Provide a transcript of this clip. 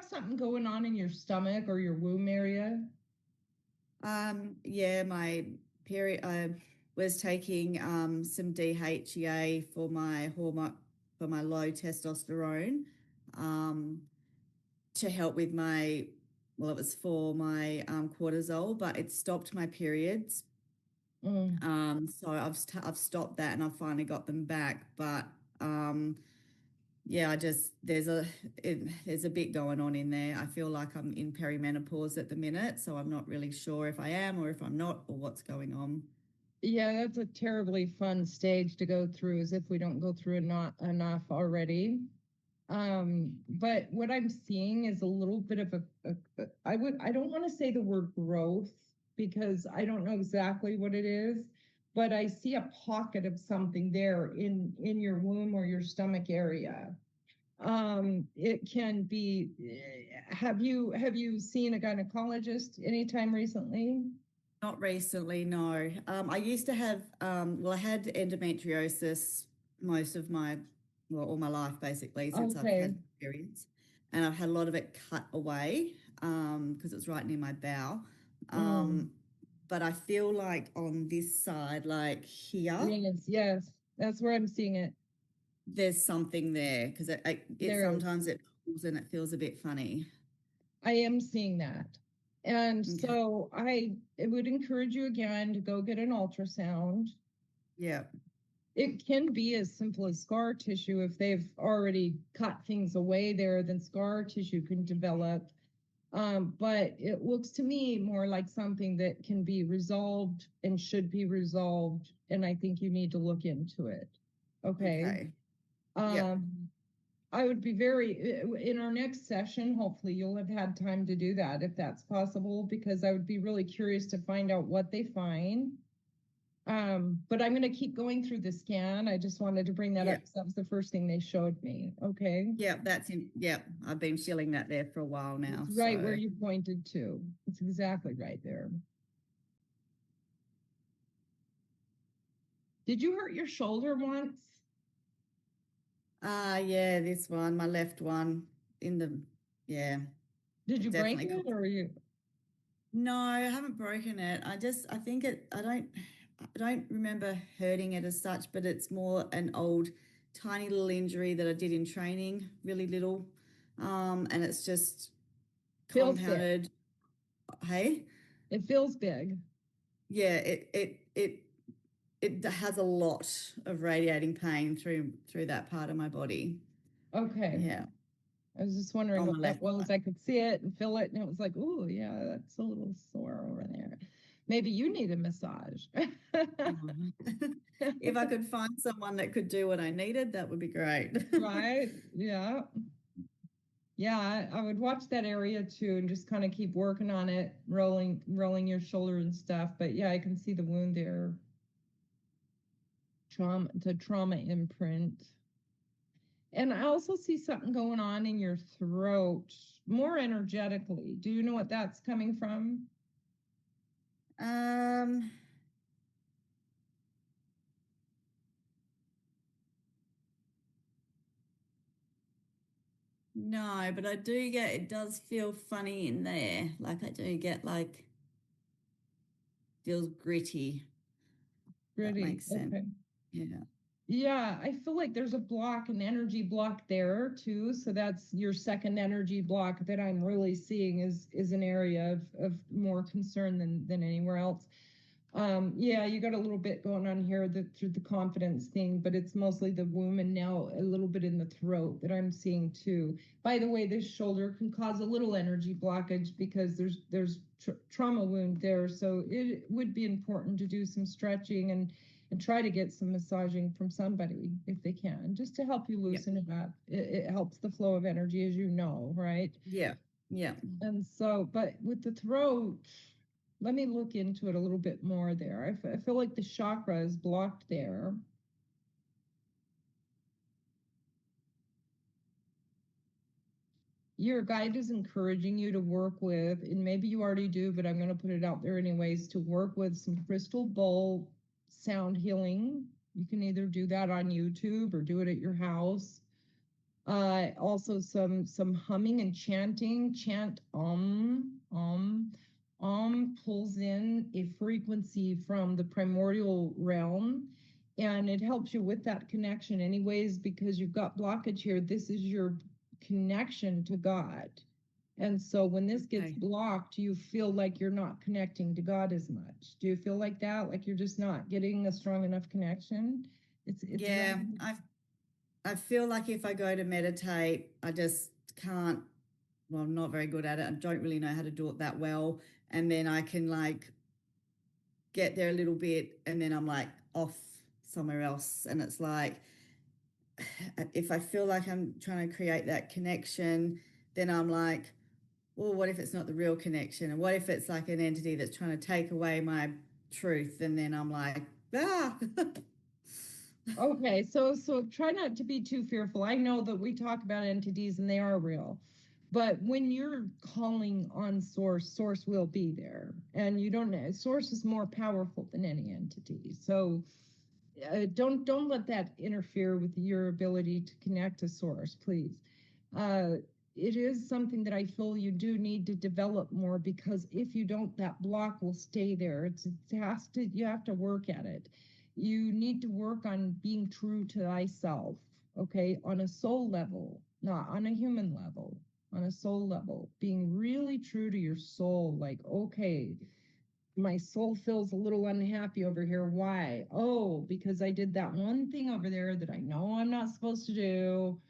have something going on in your stomach or your womb area? Yeah, my period, I was taking some DHEA for my hormone, for my low testosterone, um, to help with my, well, it was for my cortisol, but it stopped my periods. Mm. So I've stopped that and I've finally got them back. But yeah, I just there's a bit going on in there. I feel like I'm in perimenopause at the minute, so I'm not really sure if I am or if I'm not or what's going on. Yeah, that's a terribly fun stage to go through as if we don't go through it not enough already. But what I'm seeing is a little bit of I don't want to say the word growth because I don't know exactly what it is, but I see a pocket of something there in your womb or your stomach area. It can be, have you seen a gynecologist anytime recently? Not recently, no. I used to have, well, I had endometriosis most of my, well, all my life basically since I've Okay. had periods, and I've had a lot of it cut away because it was right near my bowel. Mm. Um, but I feel like on this side, like here, Venus, yes, that's where I'm seeing it. there's something there because it There is. sometimes it pulls and it feels a bit funny. I am seeing that. And Okay. so I would encourage you again to go get an ultrasound. Yeah. It can be as simple as scar tissue. If they've already cut things away there, then scar tissue can develop. But it looks to me more like something that can be resolved and should be resolved. And I think you need to look into it. Okay. Okay. Yep. Um, I would be very, in our next session, hopefully you'll have had time to do that if that's possible, because I would be really curious to find out what they find. But I'm going to keep going through the scan. I just wanted to bring that up Yep. because that was the first thing they showed me. Okay. Yeah, yeah, I've been feeling that there for a while now. It's right where So, you pointed to. It's exactly right there. Did you hurt your shoulder once? yeah, this one, my left one in the, yeah, Did it you break definitely it comes. or you? No, I haven't broken it. I think I don't remember hurting it as such, but it's more an old, tiny little injury that I did in training, really little. And it's just Feels big. compounded. Hey, It feels big. yeah, it has a lot of radiating pain through that part of my body. Okay. Yeah, I was just wondering on what my that left was. side. I could see it and feel it, and it was like, oh, yeah, that's a little sore over there. Maybe you need a massage. Oh. If I could find someone that could do what I needed, that would be great. Right? Yeah. Yeah, I would watch that area too and just kind of keep working on it, rolling your shoulder and stuff. But yeah, I can see the wound there. Trauma imprint. And I also see something going on in your throat more energetically. Do you know what that's coming from? Um, no, but I do get, it does feel funny in there. Like I do get like, feels gritty. That Pretty. makes sense. Okay. Yeah. Yeah, I feel like there's a block, an energy block there too. So that's your second energy block that I'm really seeing is an area of more concern than anywhere else. Yeah, you got a little bit going on here through the confidence thing, but it's mostly the womb and now a little bit in the throat that I'm seeing too. By the way, this shoulder can cause a little energy blockage because there's trauma wound there, so it would be important to do some stretching and try to get some massaging from somebody if they can, just to help you Yep. loosen it up. It helps the flow of energy, as you know, right? Yeah. Yeah. And so, but with the throat, let me look into it a little bit more there. I feel like the chakra is blocked there. Your guide is encouraging you to work with, and maybe you already do, but I'm going to put it out there anyways, to work with some crystal bowl sound healing. You can either do that on YouTube or do it at your house. Also some humming and chanting. Chant pulls in a frequency from the primordial realm, and it helps you with that connection anyways, because you've got blockage here. This is your connection to God. And so when this gets Okay. blocked, you feel like you're not connecting to God as much. Do you feel like that? Like you're just not getting a strong enough connection? It's Yeah, very I feel like if I go to meditate, I just can't, well, I'm not very good at it. I don't really know how to do it that well. And then I can like get there a little bit and then I'm like off somewhere else. And it's like, if I feel like I'm trying to create that connection, then I'm like, well, what if it's not the real connection? And what if it's like an entity that's trying to take away my truth? And then I'm like, ah. okay. So try not to be too fearful. I know that we talk about entities and they are real. But when you're calling on source, source will be there. And you don't know, source is more powerful than any entity. So don't let that interfere with your ability to connect to source, please. Uh, it is something that I feel you do need to develop more, because if you don't, that block will stay there. It has to, you have to work at it. You need to work on being true to thyself, okay, on a soul level, not on a human level, on a soul level, being really true to your soul. Like, okay, my soul feels a little unhappy over here. Why? Oh, because I did that one thing over there that I know I'm not supposed to do.